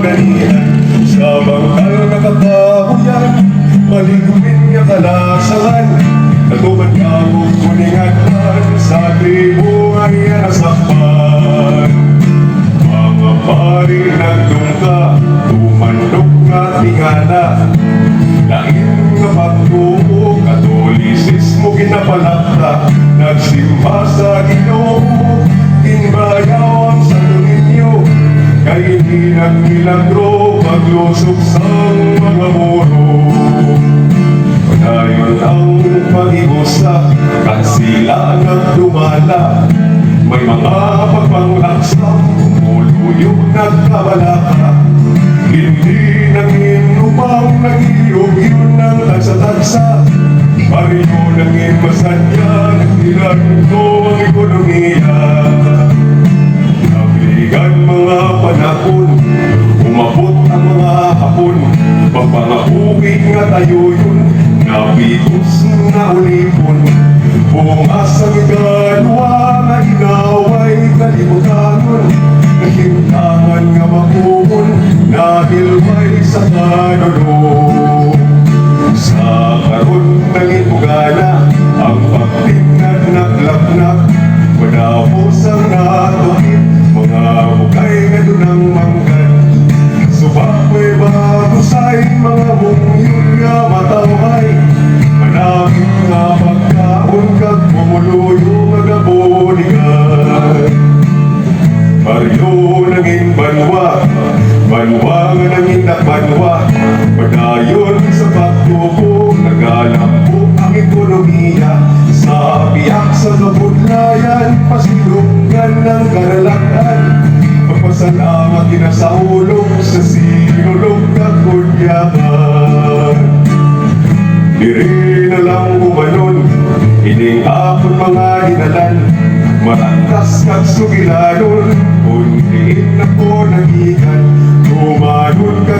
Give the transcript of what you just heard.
panganian. Sa bangkal na kakahuyan, maligumin nga kalasangan. Natuman ka mong kuningatan, sa tribo ay nasakpan. Mga pari nagdungka, tumandok nga tingala. Lain nga pagtuo, katolisismo ginapalakta. Nagsimba sa Ginoo, kinbayaw ang santo ninyo. Kay hindi nagmilagro, paglusok sa mga muro. Padayon ang pag-iusa, kansila nagdumala. May mga pagpanglaksak, umuluyog nagkabalaka. Hindi nanginubang nag-iyog yun ang tagsa-tagsa. Pariyo nangimasadya, nagtilan ito ang ekonomiya. Nagligan mga panahon, umabot ang mga hapon. Pagpangabuhi nga tayo yun, nabitos na ulipon. Bungas ang ikalwa na inaway kalimutan. Nahimtangan nga makuhon, nahilway sa kanulo. Sa karon ng ibugana, ang pagtingad naglaknak. Madapos ang natukip, mga bukay nga dunang manggan. Subakoy bago sa'y mga mungyon nga mataway. Manakit nga pagkaon kag bumuluyo nga gabunigan. Baryo naging banwa, banwa nga naging banwa. Padayon sa pagtubo, nagalampok ang ekonomiya. Sa biyak sa kabudlayan, pasilungan ng karalakan. Pagpasalamat kinasaulong sa sinulog na kunyakan. Diri na lang umanon, ining hapon mga hinalan. Marantas kag sugilanon, kundiin na po nagikan. Tumanon ka